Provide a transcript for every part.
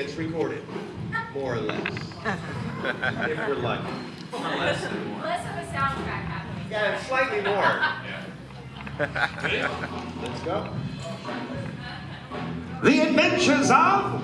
gets recorded. More or less. If we're lucky. Less of a soundtrack happening. Yeah, slightly more. Let's go. The Adventures of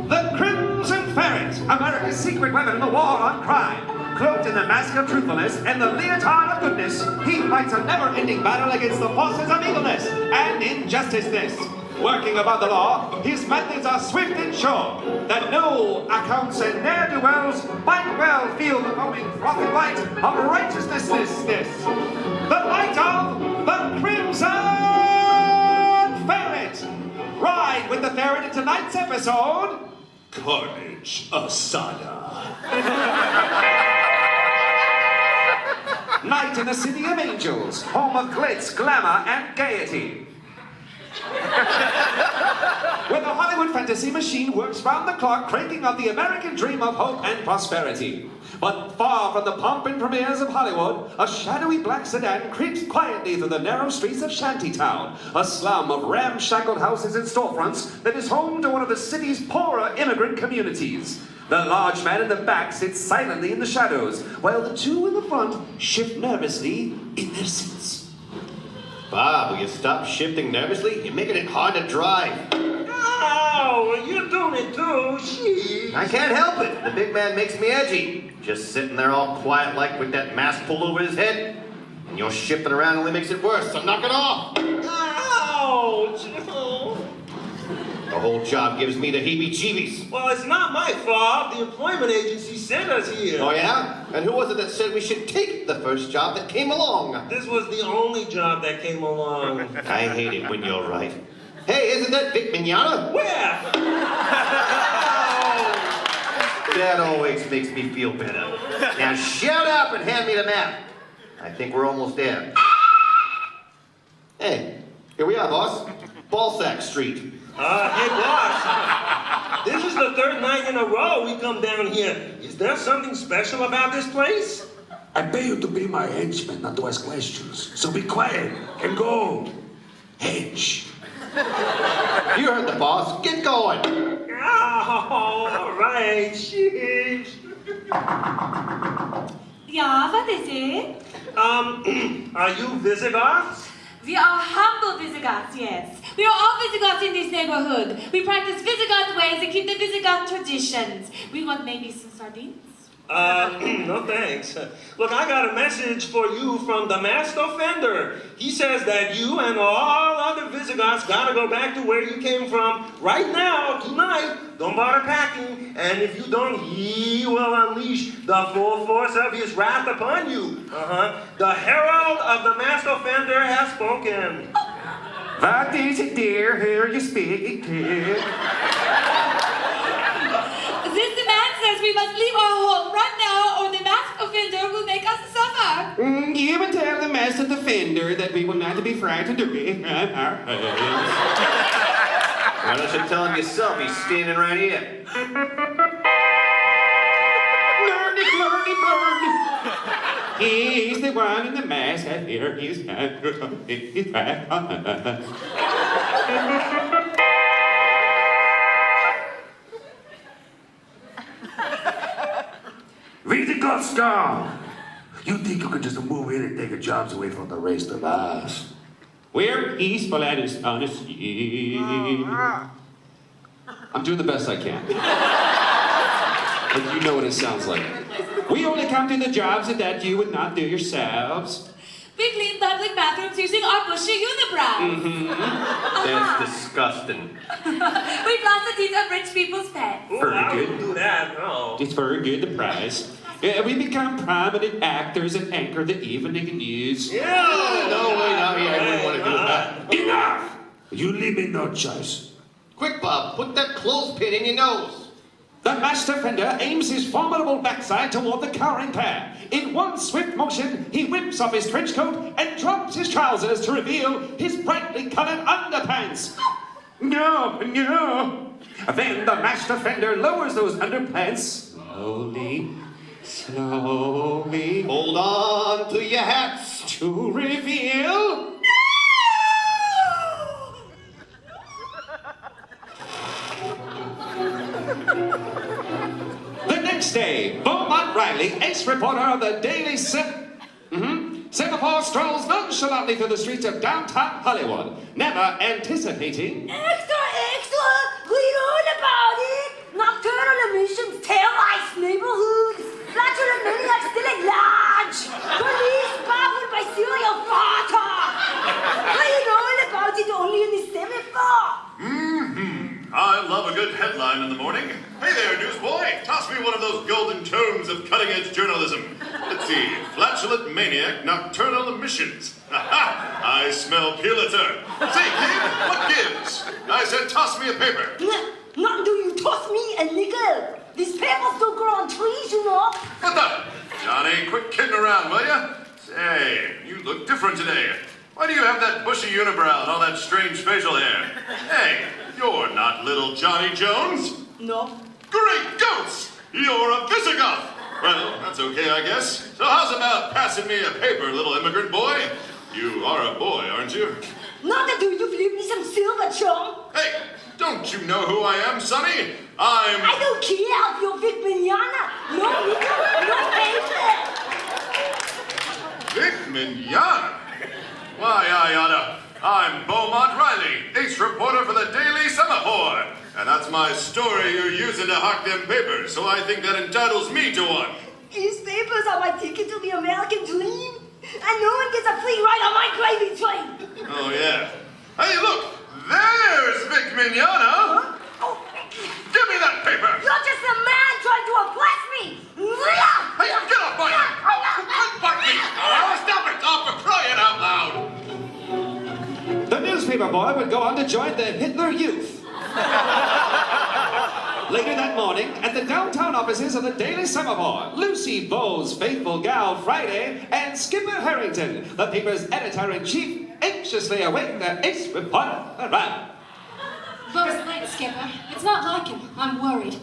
the Crimson Ferret, America's secret weapon in the war on crime. Cloaked in the mask of truthfulness and the leotard of goodness, he fights a never-ending battle against the forces of evilness and injusticeness. Working above the law, his methods are swift and sure, that no accounts and ne'er-do-wells might well feel the foaming frothy light of righteousness. The light of the Crimson Ferret. Ride with the ferret in tonight's episode, Carnage Asada. Night in the City of Angels, home of glitz, glamour, and gaiety. Where the Hollywood fantasy machine works round the clock, cranking out the American dream of hope and prosperity. But far from the pomp and premieres of Hollywood, a shadowy black sedan creeps quietly through the narrow streets of Shantytown, a slum of ramshackled houses and storefronts that is home to one of the city's poorer immigrant communities. The large man in the back sits silently in the shadows, while the two in the front shift nervously in their seats. Bob, will you stop shifting nervously? You're making it hard to drive. Oh, you're doing it too. Jeez. I can't help it. The big man makes me edgy. Just sitting there all quiet like with that mask pulled over his head. And you're shifting around only makes it worse, so knock it off. Ouch. The whole job gives me the heebie-jeebies. Well, it's not my fault. The employment agency sent us here. Oh, yeah? And who was it that said we should take the first job that came along? This was the only job that came along. I hate it when you're right. Hey, isn't that Vic Mignogna? Where? That always makes me feel better. Now shut up and hand me the map. I think we're almost there. Hey, here we are, boss. Ballsack Street. Hey, boss. This is the third night in a row we come down here. Is there something special about this place? I pay you to be my henchman, not to ask questions. So be quiet and go. Hench. You heard the boss. Get going. Oh, all right. Sheesh. Yeah, what is it? Are you Visigoths? We are humble Visigoths, yes. We are all Visigoths in this neighborhood. We practice Visigoth ways and keep the Visigoth traditions. We want maybe some sardines? No thanks. Look, I got a message for you from the masked offender. He says that you and all other Visigoths gotta go back to where you came from right now, tonight. Don't bother packing, and if you don't, he will unleash the full force of his wrath upon you. The herald of the masked offender has spoken. What is it, dear? Here you speak. This man says we must leave our home right now, or the masked offender will make us suffer. You will tell the masked offender that we will not be frightened to be. Why don't you tell him yourself? He's standing right here. Blurdy. He's the one in the mask. I hear his Visigoths gone. You think you could just move in and take your jobs away from the rest of us? We're peaceful and honest. I'm doing the best I can. But you know what it sounds like. We only come to the jobs that you would not do yourselves. We clean public bathrooms using our bushy unibrows. That's disgusting. We floss the teeth of rich people's pets. I wouldn't do that, no. It's very good, the prize. We become prominent actors and anchor the evening news. Yeah, no, wait, I wouldn't want to do that. Enough! You leave me no choice. Quick, Bob, put that clothespin in your nose. The masked offender aims his formidable backside toward the cowering pair. In one swift motion, he whips off his trench coat and drops his trousers to reveal his brightly colored underpants. No. Then the masked offender lowers those underpants slowly. Hold on to your hats. To reveal... The next day, Beaumont Riley, ex-reporter of the Daily Singapore strolls nonchalantly through the streets of downtown Hollywood, never anticipating... Extra, extra! Read all about it! Nocturnal emissions terrorize neighborhoods! Flatulent maniacs still at large! Police baffled by serial fraud! Read all about it only in the semaphore! I love a good headline in the morning. Hey there, newsboy. Toss me one of those golden tomes of cutting-edge journalism. Let's see. Flatulent maniac, nocturnal emissions. Ha! I smell Pulitzer. Say, kid, what gives? I said toss me a paper. Not do you toss me a nickel! These papers don't grow on trees, you know! What the? Johnny, quit kidding around, will ya? Say, you look different today. Why do you have that bushy unibrow and all that strange facial hair? Hey, you're not little Johnny Jones. No. Great goats! You're a Visigoth! Well, that's okay, I guess. So how's about passing me a paper, little immigrant boy? You are a boy, aren't you? Not that do you flip me some silver, chum! Hey, don't you know who I am, Sonny? I don't care if you're Vic Mignogna! No nickel, no paper! Vic Mignogna? Why, I oughta. I'm Beaumont Riley, ace-reporter for the Daily Semaphore. And that's my story you're using to hawk them papers, so I think that entitles me to one. These papers are my ticket to the American dream. And no one gets a free ride on my gravy train. Oh, yeah. Hey, look! There's Vic Mignogna! Huh? Oh, Give me that paper! you're just a man trying to oppress me! Hey, get off my... Unfuck me! Oh, stop it! Oh, for crying out loud! The newspaper boy would go on to join the Hitler Youth. Later that morning, at the downtown offices of the Daily Semaphore, Lucy Bowes' faithful gal Friday and Skipper Harrington, the paper's editor-in-chief, anxiously await their ace-reporter arrival. Bo's late, Skipper. It's not like him. I'm worried.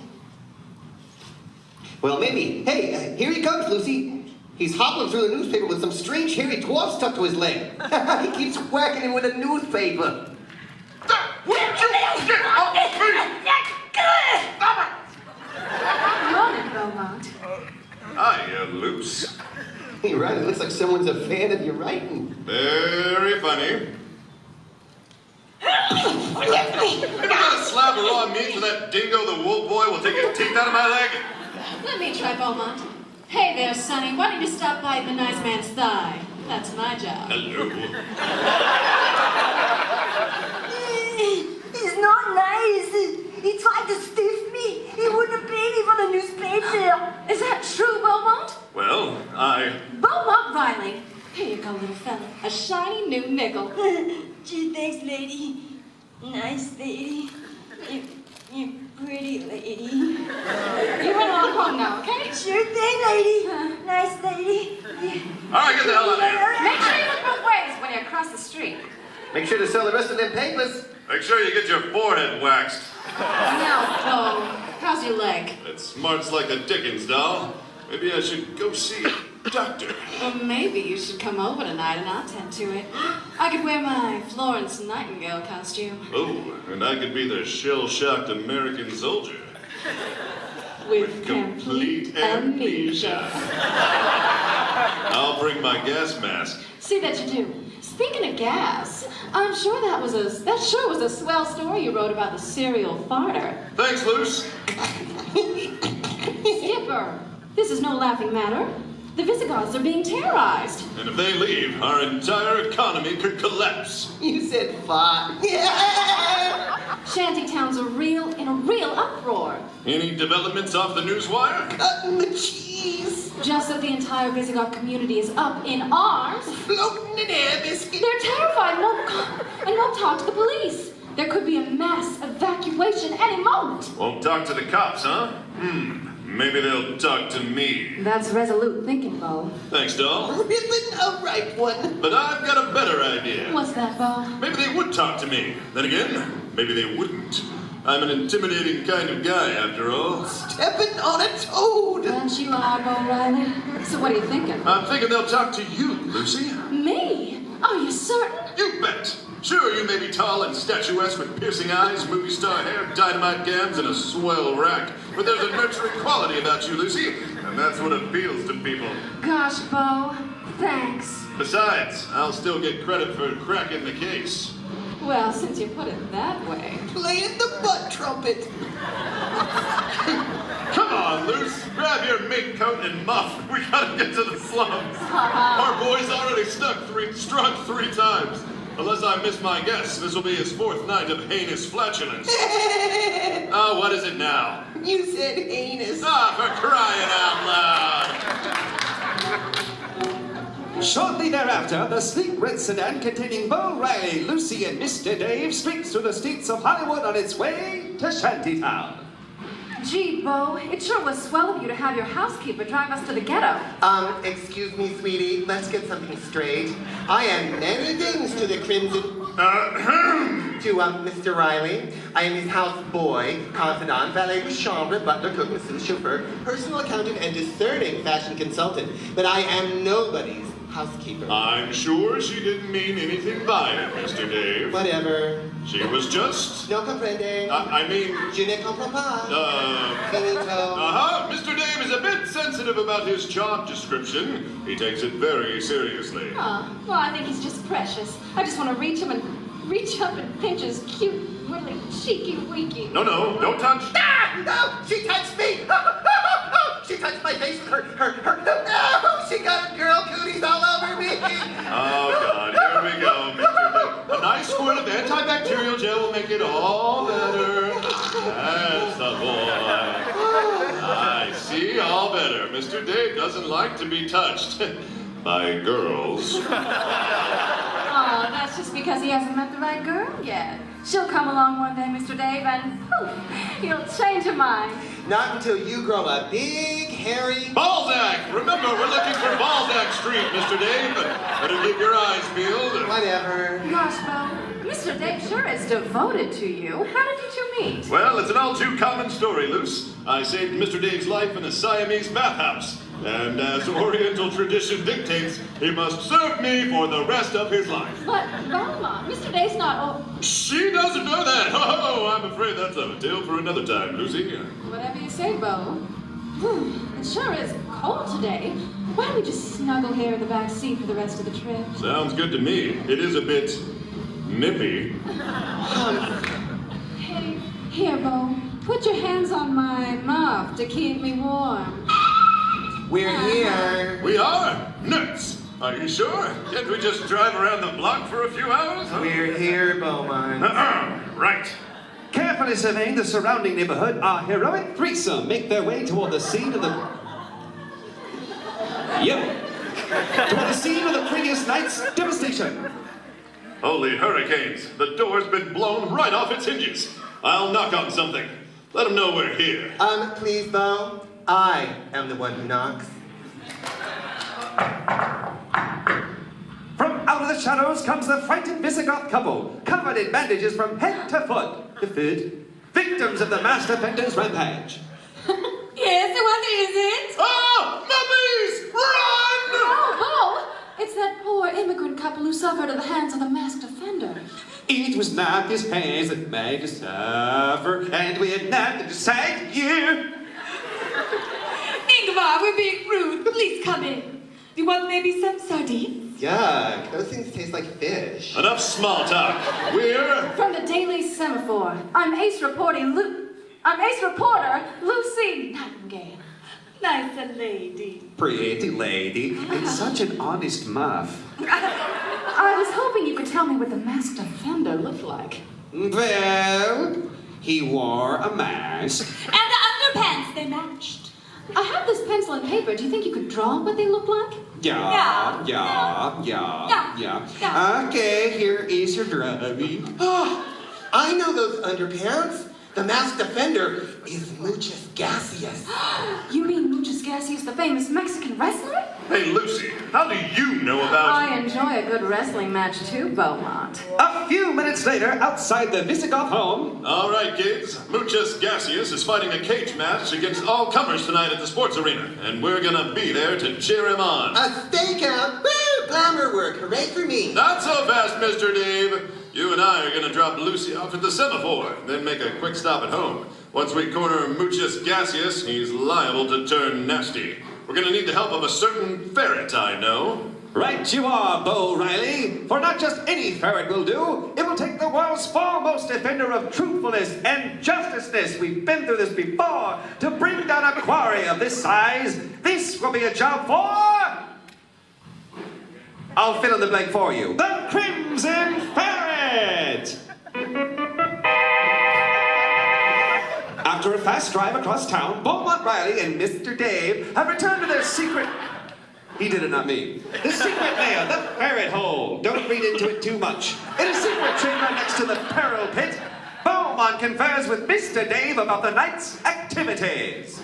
Well, maybe. Hey, here he comes, Lucy. He's hobbling through the newspaper with some strange hairy dwarf stuck to his leg. He keeps whacking him with a newspaper. Would you get off me? Stop Morning, Beaumont. Hiya, Luce. Hey, right, it looks like someone's a fan of your writing. Very funny. Maybe got a slab of raw meat for that dingo the wool boy will take his teeth out of my leg? Let me try Beaumont. Hey there, Sonny. Why don't you stop biting the nice man's thigh? That's my job. Hello. He's not nice. He tried to stiff me. He wouldn't have paid me for the newspaper. Is that true, Beaumont? Well, Beaumont Riley. Here you go, little fella. A shiny new nickel. Gee, thanks, lady. Nice lady. You pretty lady. You run along home now, okay? Sure thing, lady. Nice lady. All right, get the hell out of here. Make sure you look both ways when you cross the street. Make sure to sell the rest of them papers. Make sure you get your forehead waxed. Now, Beau, how's your leg? It smarts like the Dickens, doll. Maybe I should go see a doctor. Well, maybe you should come over tonight and I'll tend to it. I could wear my Florence Nightingale costume. Oh, and I could be the shell-shocked American soldier. With complete amnesia. I'll bring my gas mask. See that you do. Speaking of gas, I'm sure that sure was a swell story you wrote about the serial farter. Thanks, Luce. Skipper, this is no laughing matter. The Visigoths are being terrorized. And if they leave, our entire economy could collapse. You said fart. Shantytown's in a real uproar. Any developments off the newswire? Cutting the cheese. Just that the entire Visigoth community is up in arms. Floating in air, biscuit. They're terrified and won't talk to the police. There could be a mass evacuation any moment. Won't talk to the cops, huh? Maybe they'll talk to me. That's resolute thinking, Beau. Thanks, doll. Ribbon a right one. But I've got a better idea. What's that, Beau? Maybe they would talk to me. Then again, maybe they wouldn't. I'm an intimidating kind of guy, after all. Stepping on a toad. And you are, Beau Riley. So what are you thinking? I'm thinking they'll talk to you, Lucy. Me? Are you certain? You bet. Sure, you may be tall and statuesque with piercing eyes, movie star hair, dynamite gams, and a swell rack. But there's a nurturing quality about you, Lucy, and that's what appeals to people. Gosh, Bo, thanks. Besides, I'll still get credit for cracking the case. Well, since you put it that way. Playing the butt trumpet. Come on, Luce. Grab your mink coat and muff. We gotta get to the slums. Our boy's already struck three times. Unless I miss my guess, this will be his fourth night of heinous flatulence. Oh, what is it now? You said heinous. Ah, for crying out loud! Shortly thereafter, the sleek red sedan containing Bo Riley, Lucy, and Mr. Dave streaks through the streets of Hollywood on its way to Shantytown. Gee, Bo, it sure was swell of you to have your housekeeper drive us to the ghetto. Excuse me, sweetie. Let's get something straight. I am many things to the Crimson... to, Mr. Riley. I am his house boy, confidant, valet de chambre, butler, cook, masseuse, chauffeur, personal accountant, and discerning fashion consultant. But I am nobody's housekeeper. I'm sure she didn't mean anything by it, Mr. Dave. Whatever. She was just... No comprende. I mean... Je ne comprends pas. Finito. Mr. Dave is a bit sensitive about his job description. He takes it very seriously. Oh, well, I think he's just precious. I just want to reach up and pinch his cute, really cheeky weeky. No, don't touch. Ah! No! She touched me! She touched my face with her. No! She got girl cooties all over me! Oh, God, here we go, Mr. Dave. A nice squirt of antibacterial gel will make it all better. That's the boy. I see, all better. Mr. Dave doesn't like to be touched by girls. Oh, that's just because he hasn't met the right girl yet. She'll come along one day, Mr. Dave, and poof, he'll change her mind. Not until you grow a big, hairy... Balzac! Remember, we're looking for Balzac Street, Mr. Dave. Better get your eyes peeled. Whatever. Gosh, Bo, Mr. Dave sure is devoted to you. How did you two meet? Well, it's an all too common story, Luce. I saved Mr. Dave's life in a Siamese bathhouse. And as Oriental tradition dictates, he must serve me for the rest of his life. But, Mama, Mr. Dave's not... She doesn't know that. Oh, I'm afraid that's a tale for another time, Lucy. Whatever you say, Bo. It sure is cold today. Why don't we just snuggle here in the back seat for the rest of the trip? Sounds good to me. It is a bit nippy. Hey, here, Bo. Put your hands on my muff to keep me warm. We're here. We are? Nuts! Are you sure? Can't we just drive around the block for a few hours? Huh? We're here, Beaumont. Right. Carefully surveying the surrounding neighborhood, our heroic threesome make their way toward the scene of the... Toward the scene of the previous night's devastation. Holy hurricanes! The door's been blown right off its hinges. I'll knock on something. Let them know we're here. Please, Beau. I am the one who knocks. From out of the shadows comes the frightened Visigoth couple, covered in bandages from head to foot. Victims of the master offender's rampage. Yes, what is it? Oh! Mummies! Run! Oh, Bo! It's that poor immigrant couple who suffered at the hands of the masked offender. It was not his hands that made us suffer, and we had nothing to say to you. Ingvar, we're being rude. Please come in. Do you want maybe some sardines? Yuck, those things taste like fish. Enough small talk. We're... From the Daily Semaphore. I'm ace reporter Lucy Nightingale. Nice a lady. Pretty lady, it's such an honest muff. I was hoping you could tell me what the masked offender looked like. Well, he wore a mask. And the underpants, they matched. I have this pencil and paper. Do you think you could draw what they look like? Yeah. Okay, here is your drawing. Oh, I know those underpants. The masked offender is Muchas Gaseous. You mean Muchas Gaseous, the famous Mexican wrestler? Hey, Lucy, how do you know about... I enjoy a good wrestling match too, Beaumont. A few minutes later, outside the Visigoth home... All right, kids. Muchas Gaseous is fighting a cage match against all comers tonight at the sports arena, and we're gonna be there to cheer him on. A stakeout? Woo! Glamour work, hooray for me. Not so fast, Mr. Dave. You and I are going to drop Lucy off at the semaphore, then make a quick stop at home. Once we corner Muchus Gaseous, he's liable to turn nasty. We're going to need the help of a certain ferret I know. Right you are, Bo Riley. For not just any ferret will do. It will take the world's foremost defender of truthfulness and justiceness. We've been through this before. To bring down a quarry of this size, this will be a job for... I'll fill in the blank for you. The Crimson Ferret! After a fast drive across town, Beaumont Riley and Mr. Dave have returned to their secret... He did it, not me. The secret lair, the ferret hole. Don't read into it too much. In a secret chamber next to the peril pit, Beaumont confers with Mr. Dave about the night's activities.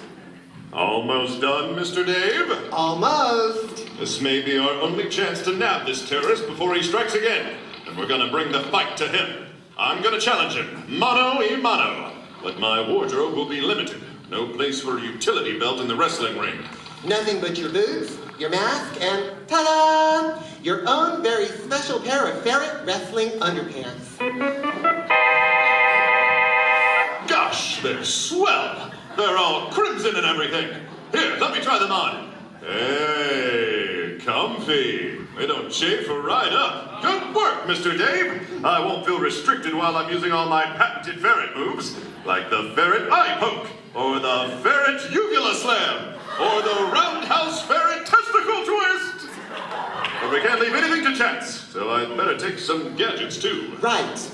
Almost done, Mr. Dave? Almost. This may be our only chance to nab this terrorist before he strikes again. And we're gonna bring the fight to him. I'm gonna challenge him, mano a mano. But my wardrobe will be limited. No place for a utility belt in the wrestling ring. Nothing but your boots, your mask, and ta-da! Your own very special pair of ferret wrestling underpants. Gosh, they're swell! They're all crimson and everything. Here, let me try them on. Hey, comfy. They don't chafe or ride up. Good work, Mr. Dave. I won't feel restricted while I'm using all my patented ferret moves, like the ferret eye poke, or the ferret uvula slam, or the roundhouse ferret testicle twist. But we can't leave anything to chance, so I'd better take some gadgets too. Right.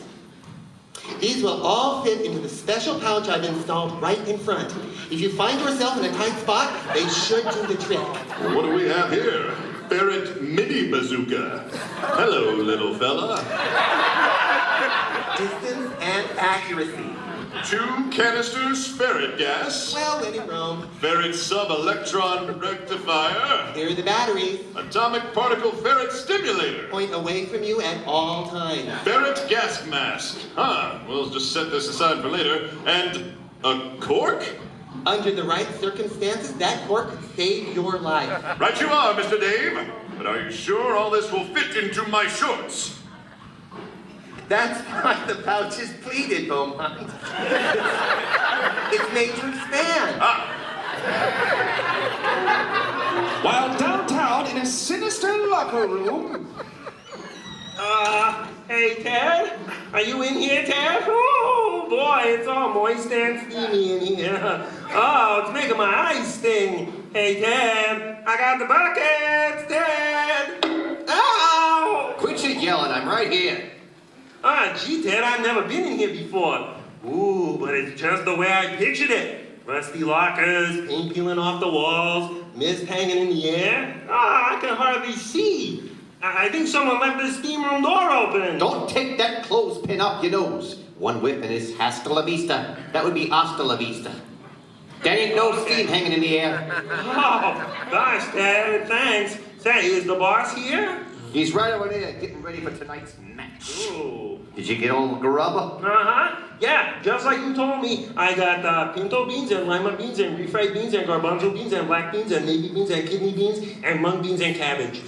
These will all fit into the special pouch I've installed right in front. If you find yourself in a tight spot, they should do the trick. Well, what do we have here? Ferret mini bazooka. Hello, little fella. Distance and accuracy. 2 canisters ferret gas. Well, let it roam. Ferret sub-electron rectifier. Here are the batteries. Atomic particle ferret stimulator. Point away from you at all times. Ferret gas mask. Huh, we'll just set this aside for later. And a cork? Under the right circumstances, that cork could save your life. Right you are, Mr. Dave. But are you sure all this will fit into my shorts? That's why the pouch is pleated, Beaumont. It's made to expand. While downtown in a sinister locker room... Hey, Ted? Are you in here, Ted? Oh, boy, it's all moist and steamy in here. Oh, it's making my eyes sting. Hey, Ted, I got the buckets, Ted. Ow! Quit your yelling, I'm right here. Gee, Ted, I've never been in here before. Ooh, but it's just the way I pictured it. Rusty lockers, paint peeling off the walls, mist hanging in the air. I can hardly see. I think someone left the steam room door open. Don't take that clothespin up your nose. One whip and it's hasta la vista. That would be hasta la vista. There ain't no steam hanging in the air. Oh, gosh, Ted, thanks. Say, is the boss here? He's right over there getting ready for tonight's match. Ooh. Did you get all the grub? Yeah, just like you told me. I got pinto beans and lima beans and refried beans and garbanzo beans and black beans and navy beans and kidney beans and mung beans and cabbage.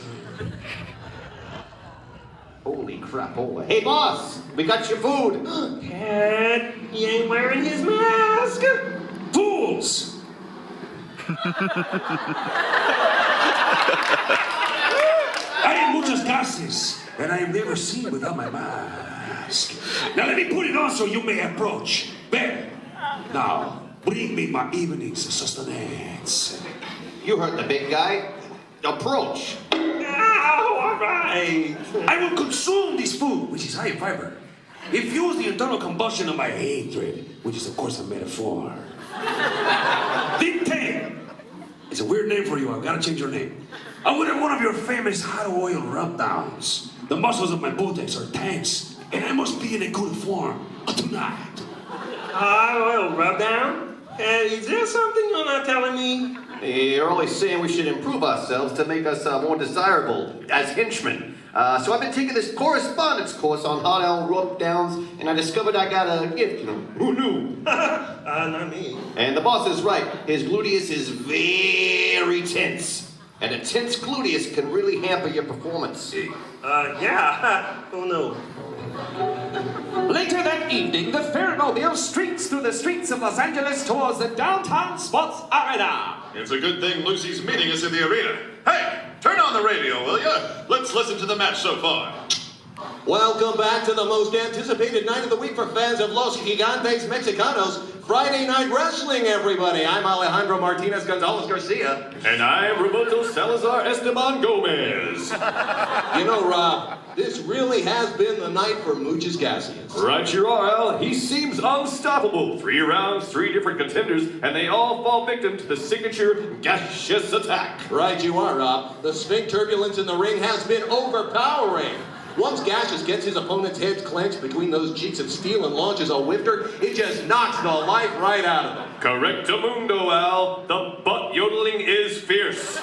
Holy crap, holy. Hey, boss, we got your food. Ted, he ain't wearing his mask. Fools! I am muchas gases, and I am never seen without my mask. Now let me put it on so you may approach. There. Now, bring me my evening's sustenance. You heard the big guy. Approach. Ow, all right. I will consume this food, which is high in fiber. Infuse the internal combustion of my hatred, which is, of course, a metaphor. Dictate! It's a weird name for you. I've got to change your name. I wanted one of your famous hot oil rub-downs. The muscles of my buttocks are tense, and I must be in a good form tonight. Hot oil rub down? Is there something you're not telling me? You're always saying we should improve ourselves to make us more desirable as henchmen. So I've been taking this correspondence course on hot oil rub-downs, and I discovered I got a gift, you know. Who knew? Not me. And the boss is right. His gluteus is very tense. and a tense gluteus can really hamper your performance. Yeah. Oh no. Later that evening, the Ferretmobile streaks through the streets of Los Angeles towards the downtown sports arena. It's a good thing Lucy's meeting us in the arena. Hey, turn on the radio, will ya? Let's listen to the match so far. Welcome back to the most anticipated night of the week for fans of Los Gigantes Mexicanos. Friday Night Wrestling, everybody. I'm Alejandro Martinez Gonzalez Garcia. And I'm Roberto Salazar Esteban Gomez. You know, Rob, this really has been the night for Muchas Gracias. Right you are, Al. He seems unstoppable. 3 rounds, 3 different contenders, and they all fall victim to the signature gaseous attack. Right you are, Rob. The sphinx turbulence in the ring has been overpowering. Once Gaseous gets his opponent's heads clenched between those cheeks of steel and launches a whifter, it just knocks the life right out of them. Correctamundo, Al. The butt yodeling is fierce.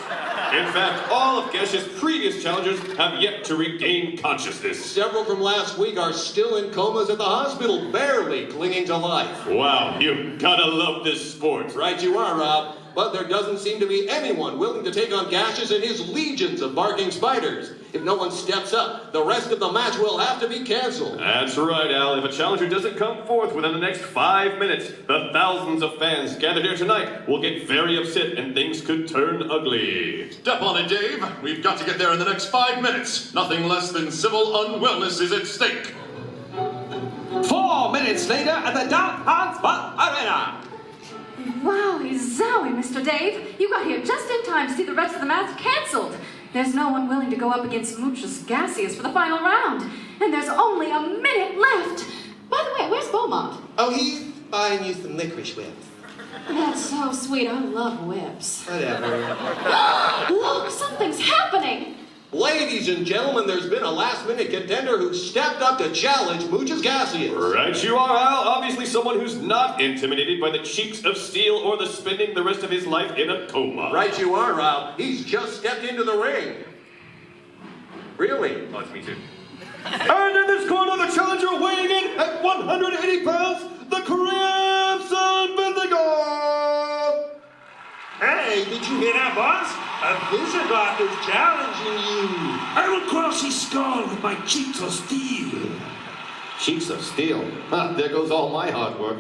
In fact, all of Gaseous' previous challengers have yet to regain consciousness. Several from last week are still in comas at the hospital, barely clinging to life. Wow, you gotta love this sport. Right you are, Rob. But there doesn't seem to be anyone willing to take on Gaseous and his legions of barking spiders. If no one steps up, the rest of the match will have to be canceled. That's right, Al. If a challenger doesn't come forth within the next 5 minutes, the thousands of fans gathered here tonight will get very upset and things could turn ugly. Step on it, Dave. We've got to get there in the next 5 minutes. Nothing less than civil unwellness is at stake. 4 minutes later at the downtown sports arena. Wowie zowie, Mr. Dave. You got here just in time to see the rest of the match canceled. There's no one willing to go up against Muchas Gaseous for the final round. And there's only a minute left. By the way, where's Beaumont? Oh, he's buying you some licorice whips. That's so sweet. I love whips. Whatever. Look, something's happening. Ladies and gentlemen, there's been a last-minute contender who stepped up to challenge Muchas Gaseous. Right you are, Al. Obviously someone who's not intimidated by the cheeks of steel or the spending the rest of his life in a coma. Right you are, Rob. He's just stepped into the ring. Really? Oh, it's me too. And in this corner, the challenger weighing in at 180 pounds, the Crimson Ferret. Hey, did you hear that, boss? A Visigoth is challenging you. I will crush his skull with my cheeks of steel. Cheeks of steel. Huh, there goes all my hard work.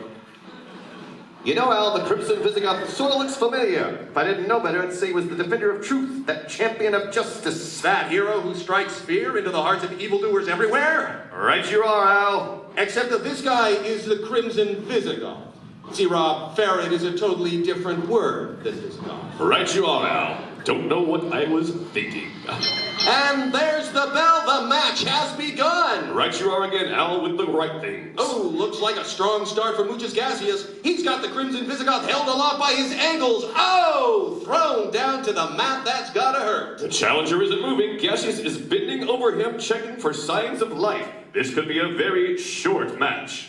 You know, Al, the Crimson Visigoth sort of looks familiar. If I didn't know better, I'd say he was the defender of truth, that champion of justice. That hero who strikes fear into the hearts of evildoers everywhere. Right you are, Al. Except that this guy is the Crimson Visigoth. See, Rob, ferret is a totally different word than Visigoth. Right you are, Al. Don't know what I was thinking. And there's the bell. The match has begun. Right you are again, Al, with the right things. Oh, looks like a strong start for Muchas Gaseous. He's got the Crimson Visigoth held aloft by his ankles. Oh, thrown down to the mat. That's gotta hurt. The challenger isn't moving. Gaseous is bending over him, checking for signs of life. This could be a very short match.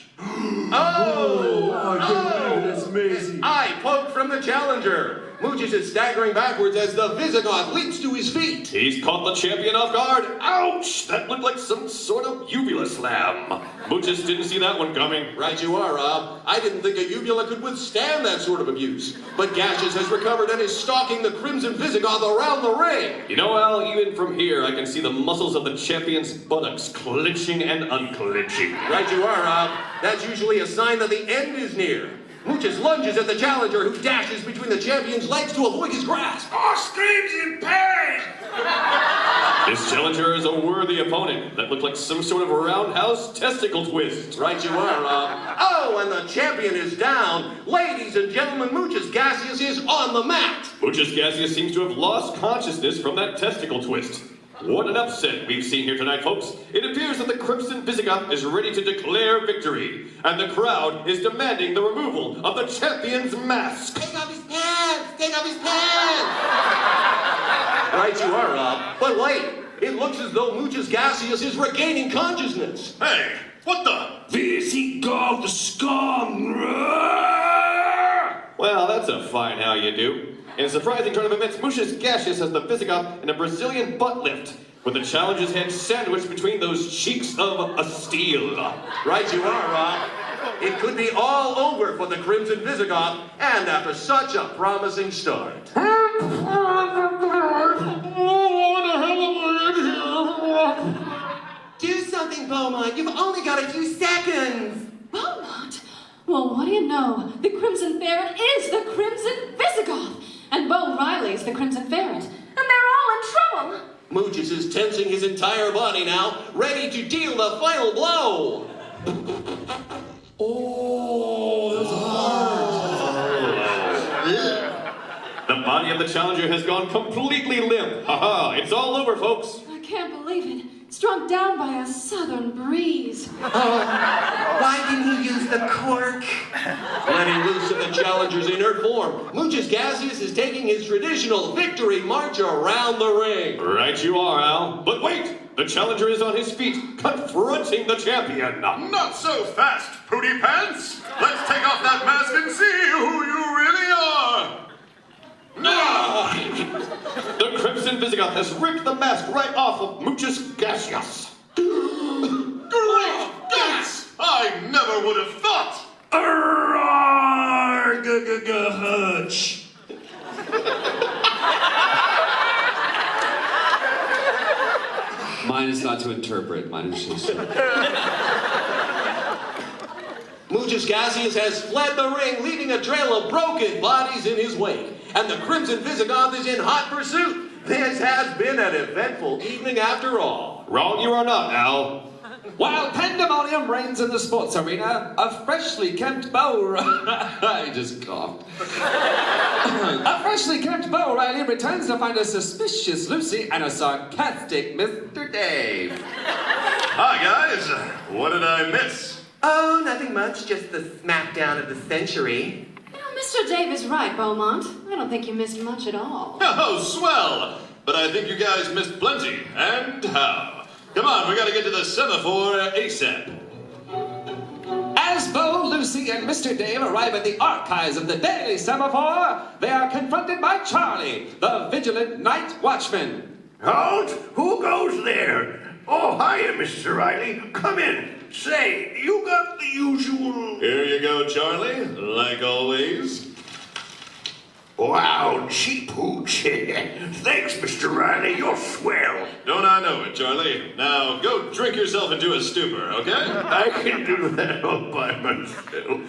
That's amazing. Eye poke from the challenger. Muchas is staggering backwards as the Visigoth leaps to his feet. He's caught the champion off guard. Ouch! That looked like some sort of uvula slam. Muchas didn't see that one coming. Right you are, Rob. I didn't think a uvula could withstand that sort of abuse. But Gaseous has recovered and is stalking the Crimson Visigoth around the ring. You know, Al, even from here, I can see the muscles of the champion's buttocks clenching and unclenching. Right you are, Rob. That's usually a sign that the end is near. Muchas lunges at the challenger, who dashes between the champion's legs to avoid his grasp. Oh, screams in pain! This challenger is a worthy opponent. That looked like some sort of roundhouse testicle twist. Right you are, Rob. Oh, and the champion is down. Ladies and gentlemen, Muchas Gaseous is on the mat. Muchas Gaseous seems to have lost consciousness from that testicle twist. What an upset we've seen here tonight, folks. It appears that the Crimson Visigoth is ready to declare victory, and the crowd is demanding the removal of the champion's mask. Take off his pants! Take off his pants! Right you are, Rob. But wait, it looks as though Muchas Gaseous is regaining consciousness. Hey, what the? Visigoth scum! Well, that's a fine how you do. In a surprising turn of events, Muchas Gaseous has the Visigoth in a Brazilian butt lift, with the challenger's head sandwiched between those cheeks of a steel. Right you are, Rob. It could be all over for the Crimson Visigoth, and after such a promising start. Beaumont. You've only got a few seconds. Beaumont? Well, what do you know? The Crimson Ferret is the Crimson Visigoth, and Beau Riley's the Crimson Ferret, and they're all in trouble. Moochus is tensing his entire body now, ready to deal the final blow. Oh, that's hard. The body of the challenger has gone completely limp. Ha-ha, it's all over, folks. I can't believe it. Struck down by a southern breeze. Why didn't he use the cork? Letting loose of the challenger's inert form, Muchus Gaseous is taking his traditional victory march around the ring. Right you are, Al. But wait! The challenger is on his feet, confronting the champion. Not so fast, Pooty Pants. Let's take off that mask and see who you really are. The Crimson Visigoth has ripped the mask right off of Muchus Gaseous. Great guts! I never would have thought. Hutch. Mine is not to interpret. Mine is just... Muchus Gaseous has fled the ring, leaving a trail of broken bodies in his wake. And the Crimson Visigoth is in hot pursuit. This has been an eventful evening after all. Wrong you are not, Al. While pandemonium reigns in the sports arena, a freshly kempt Beau... I just coughed. A freshly kempt Beau Riley returns to find a suspicious Lucy and a sarcastic Mr. Dave. Hi, guys. What did I miss? Oh, nothing much. Just the smackdown of the century. You know, Mr. Dave is right, Beaumont. I don't think you missed much at all. Oh, swell! But I think you guys missed plenty. And how? Come on, we gotta get to the semaphore ASAP. As Beau, Lucy, and Mr. Dave arrive at the archives of the Daily Semaphore, they are confronted by Charlie, the vigilant night watchman. Halt! Who goes there? Oh, hiya, Mr. Riley. Come in. Say, you got the usual... Here you go, Charlie. Like always. Wow, cheap hooch. Thanks, Mr. Riley. You're swell. Don't I know it, Charlie? Now, go drink yourself into a stupor, okay? I can do that all by myself.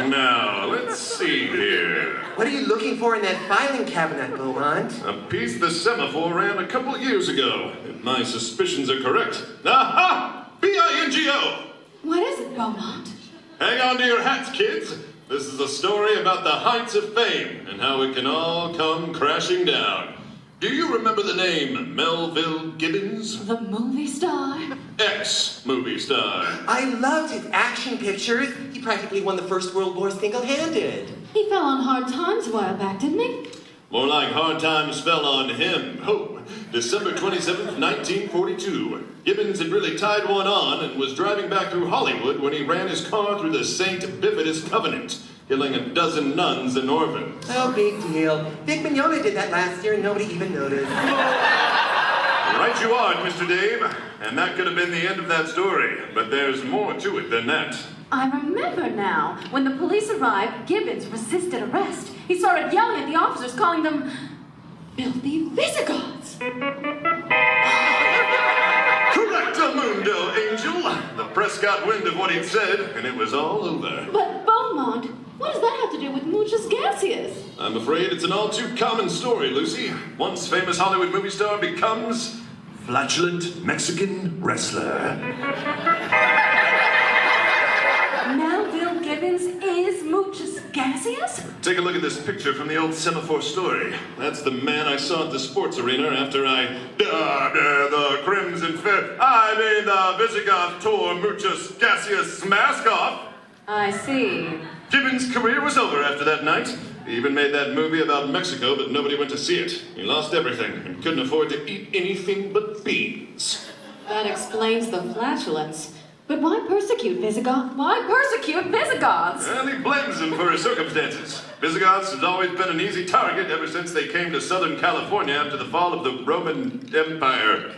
Now, let's see here. What are you looking for in that filing cabinet, Beaumont? A piece the semaphore ran a couple years ago. If my suspicions are correct. Aha! B-I-N-G-O! What is it, Beaumont? Hang on to your hats, kids. This is a story about the heights of fame and how it can all come crashing down. Do you remember the name Melville Gibbons? The movie star? Ex-movie star. I loved his action pictures. He practically won the First World War single-handed. He fell on hard times a while back, didn't he? More like hard times fell on him. Oh, December 27th, 1942. Gibbons had really tied one on and was driving back through Hollywood when he ran his car through the St. Bifidus Covenant, killing a dozen nuns and orphans. Oh, big deal. Vic Mignogna did that last year and nobody even noticed. Right you are, Mr. Dave. And that could have been the end of that story. But there's more to it than that. I remember now. When the police arrived, Gibbons resisted arrest. He started yelling at the officers, calling them filthy Visigoths. Correctamundo, Angel. The press got wind of what he'd said, and it was all over. But Beaumont, what does that have to do with Muchus Gaseous? I'm afraid it's an all too common story, Lucy. Once famous Hollywood movie star becomes flatulent Mexican wrestler. Melville Gibbons is Muchus Gaseous? Take a look at this picture from the old semaphore story. That's the man I saw at the sports arena after the Crimson Ferret. The Visigoth tore Muchus Gaseous' mask off. I see. Gibbons' career was over after that night. He even made that movie about Mexico, but nobody went to see it. He lost everything and couldn't afford to eat anything but beans. That explains the flatulence. But why persecute Visigoth? Why persecute Visigoths? Well, he blames them for his circumstances. Visigoths has always been an easy target ever since they came to Southern California after the fall of the Roman Empire.